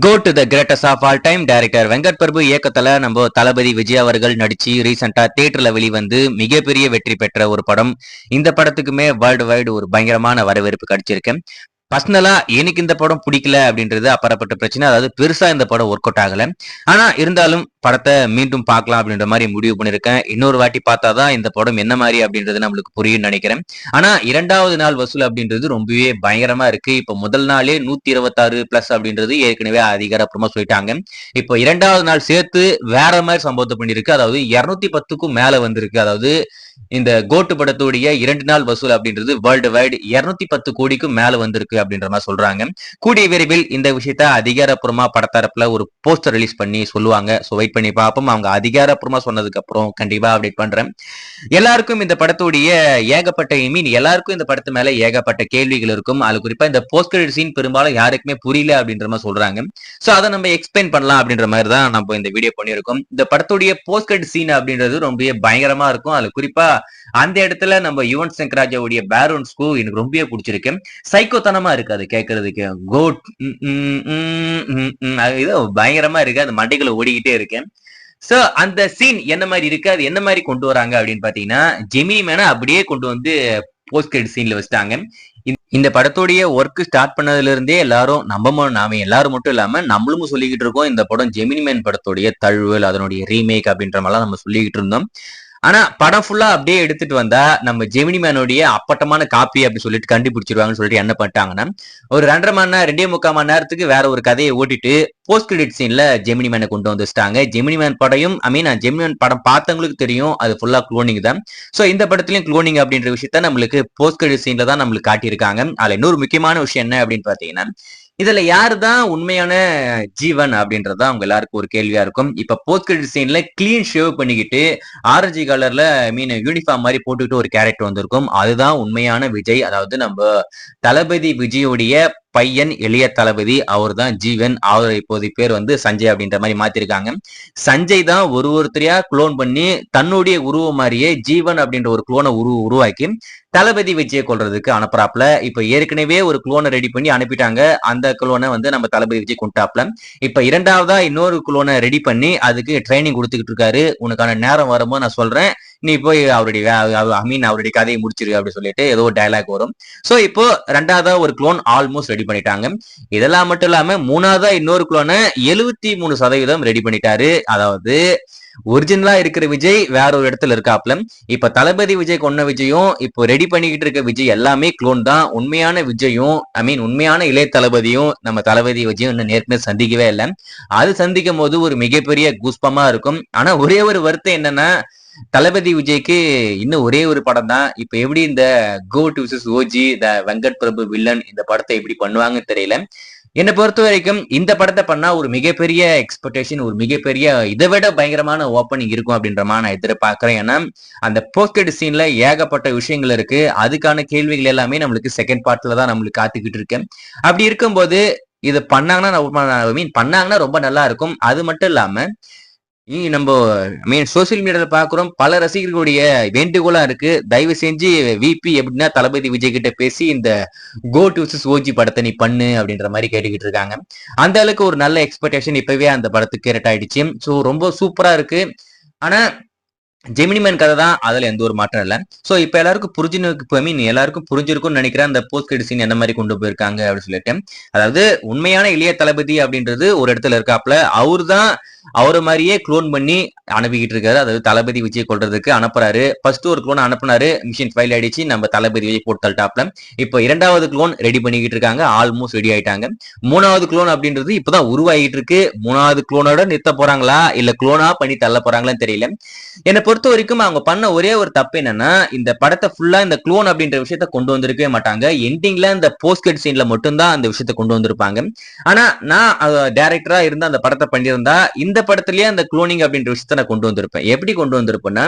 Go to the greatest of all time director Venkat Prabhu இயக்கத்துல நம்ம தளபதி விஜய் அவர்கள் நடிச்சு ரீசெண்டா தியேட்டர்ல வெளிவந்து மிகப்பெரிய வெற்றி பெற்ற ஒரு படம். இந்த படத்துக்குமே வேர்ல்டு வைடு ஒரு பயங்கரமான வரவேற்பு கிடைச்சிருக்கு. பர்சனலா எனக்கு இந்த படம் பிடிக்கல அப்படின்றது அப்பாற்பட்ட பிரச்சனை. அதாவது பெருசா இந்த படம் ஒர்க் அவுட் ஆகல. ஆனா இருந்தாலும் படத்தை மீண்டும் பார்க்கலாம் அப்படின்ற மாதிரி முடிவு பண்ணிருக்கேன். இன்னொரு வாட்டி பார்த்தாதான் இந்த படம் என்ன மாதிரி அப்படின்றது நம்மளுக்கு புரியும் நினைக்கிறேன். ஆனா இரண்டாவது நாள் வசூல் அப்படின்றது ரொம்பவே பயங்கரமா இருக்கு. இப்ப முதல் நாளே 126+ அப்படின்றது ஏற்கனவே அதிகாரப்பூர்வமா சொல்லிட்டாங்க. இப்போ இரண்டாவது நாள் சேர்த்து வேற மாதிரி சம்பவத்தை பண்ணிருக்கு. அதாவது 210க்கும் மேல வந்திருக்கு. அதாவது இந்த கோட்டு படத்துடைய 2 நாள் வசூல் அப்படின்றது வேர்ல்டு வைடு 210 கோடிக்கும் மேல வந்திருக்கு அப்படின்ற மாதிரி சொல்றாங்க. கூடிய விரைவில் இந்த விஷயத்த அதிகாரப்பூர்வமா படத்தரப்புல ஒரு போஸ்டர் ரிலீஸ் பண்ணி சொல்லுவாங்க. சோ வெயிட் பண்ணி பார்ப்போம். அவங்க அதிகாரப்பூர்வமா சொன்னதுக்கு அப்புறம் கண்டிப்பா அப்டேட் பண்றேன். எல்லாருக்கும் இந்த படத்துடைய எல்லாருக்கும் இந்த படத்து மேல ஏகப்பட்ட கேள்விகள் இருக்கும். அது குறிப்பா இந்த போஸ்ட் கிரெடிட் சீன் பெரும்பாலும் யாருக்குமே புரியல அப்படின்ற மாதிரி சொல்றாங்க. சோ அதை நம்ம எக்ஸ்பிளைன் பண்ணலாம் அப்படின்ற மாதிரி தான் நம்ம இந்த வீடியோ பண்ணியிருக்கோம். இந்த படத்துடைய போஸ்ட் கிரெடிட் சீன் அப்படின்றது ரொம்ப பயங்கரமா இருக்கும். அது குறிப்பா அந்த இடத்துல நம்ம யுவன் சங்கர் ராஜாவுடைய பேக்ரவுண்ட்ஸ்க்கு எனக்கு ரொம்பவே பிடிச்சிருக்கு. சைக்கோத்தனமா இருக்கு அது கேட்கறதுக்கு. கோட் ஏதோ பயங்கரமா இருக்கு. அது மண்டைக்குள்ள ஓடிக்கிட்டே இருக்கு. சோ அந்த சீன் என்ன மாதிரி இருக்கு, அது என்ன மாதிரி கொண்டு வராங்க அப்படின்னு பாத்தீங்கன்னா, ஜெமினி மேனை அப்படியே கொண்டு வந்து போஸ்ட் கிரெடிட் சீன்ல வச்சுட்டாங்க. இந்த படத்துடைய ஒர்க் ஸ்டார்ட் பண்ணதுல இருந்தே எல்லாரும் நாம எல்லாரும் மட்டும் இல்லாம நம்மளும் சொல்லிக்கிட்டு இருக்கோம், இந்த படம் ஜெமினி மேன் படத்துடைய தழுவல், அதனுடைய ரீமேக் அப்படின்ற மாதிரிலாம் நம்ம சொல்லிக்கிட்டு இருந்தோம். ஆனா படம் ஃபுல்லா அப்படியே எடுத்துட்டு வந்தா நம்ம ஜெமினி மேனுடைய அப்பட்டமான காப்பி அப்படி சொல்லிட்டு கண்டுபிடிச்சிருவாங்கன்னு சொல்லிட்டு என்ன பண்ணிட்டாங்கன்னா, ஒரு 2.5 மணி நேரம் 2.25 மணி நேரத்துக்கு வேற ஒரு கதையை ஓட்டிட்டு போஸ்ட் கிரெடிட் சீன்ல ஜெமினி மேனை கொண்டு வந்துட்டாங்க. ஜெமினி மேன் படம் ஜெமினி மேன் படம் பார்த்தவங்களுக்கு தெரியும், அது ஃபுல்லா குளோனிங் தான். சோ இந்த படத்துலயும் குளோனிங் அப்படின்ற விஷயத்த நம்மளுக்கு போஸ்ட் கிரெடிட் சீன்ல தான் நம்மளுக்கு காட்டியிருக்காங்க. அதுல இன்னொரு முக்கியமான விஷயம் என்ன அப்படின்னு பாத்தீங்கன்னா, இதுல யாருதான் உண்மையான ஜீவன் அப்படின்றத அவங்க எல்லாருக்கும் ஒரு கேள்வியா இருக்கும். இப்ப போஸ்ட் கிரெடிட் சீன்ல கிளீன் ஷேவ் பண்ணிக்கிட்டு ஆரஞ்சு கலர்ல யூனிஃபார்ம் மாதிரி போட்டுக்கிட்டு ஒரு கேரக்டர் வந்திருக்கும். அதுதான் உண்மையான விஜய். அதாவது நம்ம தளபதி விஜயோடைய பையன் இளைய தளபதி, அவர் தான் ஜீவன். அவர் இப்போது பேர் வந்து சஞ்சய் அப்படின்ற மாதிரி மாத்திருக்காங்க. சஞ்சய் தான் ஒருத்தரையா குளோன் பண்ணி தன்னுடைய உருவம் மாதிரியே ஜீவன் அப்படின்ற ஒரு குளோனை உருவாக்கி தளபதி விஜயை கொள்றதுக்கு அனுப்புறாப்ல. இப்ப ஏற்கனவே ஒரு குளோனை ரெடி பண்ணி அனுப்பிட்டாங்க. அந்த குளோனை வந்து நம்ம தளபதி விஜய் கொண்டாப்ல. இப்ப இரண்டாவதா இன்னொரு குளோனை ரெடி பண்ணி அதுக்கு ட்ரைனிங் கொடுத்துக்கிட்டு இருக்காரு. உனக்கான நேரம் வரும்போது நான் சொல்றேன், நீ போய் அவருடைய கதையை முடிச்சிரு அப்படி சொல்லிட்டு ஏதோ டயலாக் வரும். சோ இப்போ ரெண்டாவதா ஒரு குளோன் ஆல்மோஸ்ட் ரெடி பண்ணிட்டாங்க. இதெல்லாம் மட்டும் இல்லாம மூணாவதா இன்னொரு குளோனை 73% ரெடி பண்ணிட்டாரு. அதாவது ஒரிஜினலா இருக்கிற விஜய் வேற ஒரு இடத்துல இருக்காப்ல. இப்ப தளபதி விஜய் கொன்ன விஜயும் இப்போ ரெடி பண்ணிக்கிட்டு இருக்க விஜய் எல்லாமே குளோன் தான். உண்மையான விஜயும் உண்மையான இளைய தளபதியும் நம்ம தளபதி விஜயும் இன்னும் நேர்மையா சந்திக்கவே இல்லை. அது சந்திக்கும் போது ஒரு மிகப்பெரிய குஸ்பமா இருக்கும். ஆனா ஒரே ஒரு வருத்தம் என்னன்னா, தளபதி விஜய்க்கு இன்னும் ஒரே ஒரு படம் தான். இப்ப எப்படி இந்த கோட் விசஸ் ஓஜி த வெங்கட் பிரபு வில்லன் இந்த படத்தை எப்படி பண்ணுவாங்கன்னு தெரியல. என்னை பொறுத்த வரைக்கும் இந்த படத்தை பண்ணா ஒரு மிகப்பெரிய எக்ஸ்பெக்டேஷன், ஒரு மிகப்பெரிய இதை விட பயங்கரமான ஓப்பனிங் இருக்கும் அப்படின்ற மாதிரி நான் எதிர்பார்க்கிறேன். ஏன்னா அந்த போஸ்ட் கிரெடிட் சீன்ல ஏகப்பட்ட விஷயங்கள் இருக்கு. அதுக்கான கேள்விகள் எல்லாமே நம்மளுக்கு செகண்ட் பார்ட்ல தான் நம்மளுக்கு காத்துக்கிட்டு இருக்கு. அப்படி இருக்கும்போது இது பண்ணாங்கன்னா ரொம்ப நல்லா இருக்கும். அது மட்டும் இல்லாம நம்ம சோசியல் மீடியால பாக்குறோம், பல ரசிகர்களுடைய வேண்டுகோளா இருக்கு, தயவு செஞ்சு விபி எப்படின்னா தளபதி விஜய் கிட்ட பேசி இந்த கோட் விசஸ் ஓஜி படத்தை நீ பண்ணு அப்படின்ற மாதிரி கேட்டுக்கிட்டு இருக்காங்க. அந்த அளவுக்கு ஒரு நல்ல எக்ஸ்பெக்டேஷன் இப்பவே அந்த படத்துக்கு கிரியேட் ஆயிடுச்சு. சோ ரொம்ப சூப்பரா இருக்கு. ஆனா ஜெமினி மேன் கதை தான், அதுல எந்த ஒரு மாற்றம் இல்லை. சோ இப்ப எல்லாருக்கும் புரிஞ்சிருக்கும்னு நினைக்கிறேன் அந்த போஸ்ட் கிரெடிட் சீன் என்ன மாதிரி கொண்டு போயிருக்காங்க அப்படின்னு சொல்லிட்டு. அதாவது உண்மையான இளைய தளபதி அப்படின்றது ஒரு இடத்துல இருக்காப்ல. அவரு மாதிரியே குளோன் பண்ணி அனுப்பிக்கிட்டு இருக்காரு. அதாவது தளபதி விஜய் கொள்றதுக்கு அனுப்புறாரு. ஃபர்ஸ்ட் ஒரு குளோன் அனுப்புனாரு, மிஷின் ஃபைல் ஆயிடுச்சு, நம்ம தளபதி விஜய் போட்டு தள்ளிட்டாப்ல. இப்போ இரண்டாவது குளோன் ரெடி பண்ணிக்கிட்டு இருக்காங்க, ஆல்மோஸ்ட் ரெடி ஆயிட்டாங்க. மூணாவது குளோன் அப்படின்றது இப்பதான் உருவாகிட்டு இருக்கு. மூணாவது குளோனோட நிறுத்த போறாங்களா இல்ல குளோனா பண்ணி தள்ள போறாங்களான்னு தெரியல. என்னை பொறுத்த வரைக்கும் அவங்க பண்ண ஒரே ஒரு தப்பு என்னன்னா, இந்த படத்தை ஃபுல்லா இந்த குளோன் அப்படின்ற விஷயத்த கொண்டு வந்திருக்கவே மாட்டாங்க. எண்டிங்ல இந்த போஸ்ட் கிரெடிட் சீன்ல மட்டும்தான் அந்த விஷயத்த கொண்டு வந்திருப்பாங்க. ஆனா நான் டைரக்டரா இருந்து அந்த படத்தை பண்ணியிருந்தா இந்த படத்திலேயே அந்த குளோனிங் அப்படின்ற விஷயத்த நான் கொண்டு வந்திருப்பேன். எப்படி கொண்டு வந்திருப்பேன்னா,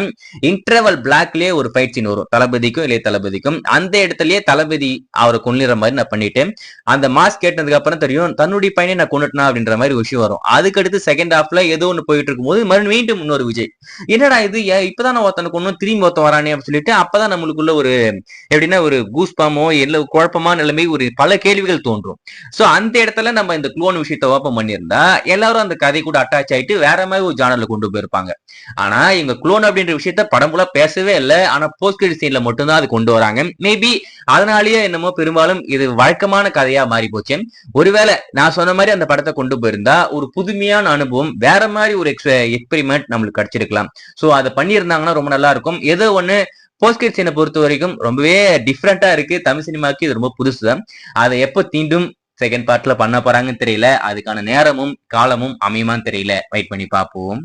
இன்டர்வல் பிளாக்லயே ஒரு ஃபைட் சீன் வரும் தளபதிக்கும் இளைய தளபதிக்கும். அந்த இடத்துலயே தளபதி அவரை கொல்லிற மாதிரி நான் பண்ணிட்டேன். அந்த மாஸ்க் கேட்டதுக்கு அப்புறம் தெரியும் தன்னுடைய பையனை நான் கொண்டுட்டேன் அப்படின்ற மாதிரி விஷயம் வரும். அதுக்கடுத்து செகண்ட் ஹாஃப்ல ஏதோ ஒன்று போயிட்டு இருக்கும்போது மீண்டும் இன்னொரு விஜய், என்னடா இது இப்பதான் ஒருத்தனை கொண்டு திரும்பி ஒருத்தன் வரானே அப்படின்னு சொல்லிட்டு அப்பதான் நம்மளுக்குள்ள ஒரு எப்படின்னா ஒரு கூஸ்பாமோ இல்ல குழப்பமான நிலைமை ஒரு பல கேள்விகள் தோன்றும். சோ அந்த இடத்துல நம்ம இந்த குளோன் விஷயத்த ஓப்பன் பண்ணியிருந்தா எல்லாரும் அந்த கதை கூட அட்டாச் ஆயிட்டு வேற மாதிரி ஒரு ஜானர்ல கொண்டு போயிருப்பாங்க. ஆனா இவங்க குளோன் அப்படின்ற விஷயத்த படம் போல பேசவே இல்லை. ஆனா போஸ்ட் கிரெடிட் சீன்ல மட்டும்தான் அது கொண்டு வராங்க. மேபி அதனாலயே என்னமோ பெரும்பாலும் இது வழக்கமான கதையா மாறி போச்சு. ஒருவேளை நான் சொன்ன மாதிரி அந்த படத்தை கொண்டு போயிருந்தா ஒரு புதுமையான அனுபவம், வேற மாதிரி ஒரு எக்ஸ்பெரிமெண்ட் நம்மளுக்கு கிடைச்சிருக்கலாம். சோ அதை பண்ணியிருந்தாங்கன்னா ரொம்ப நல்லா இருக்கும். ஏதோ ஒண்ணு போஸ்ட் கிரெடிட் சீனை பொறுத்த வரைக்கும் ரொம்பவே டிஃப்ரெண்டா இருக்கு. தமிழ் சினிமாக்கு இது ரொம்ப புதுசுதான். அதை எப்போ தீண்டும் செகண்ட் பார்ட்ல பண்ண போறாங்கன்னு தெரியல. அதுக்கான நேரமும் காலமும் அமையுமான்னு தெரியல. வெயிட் பண்ணி பார்ப்போம்.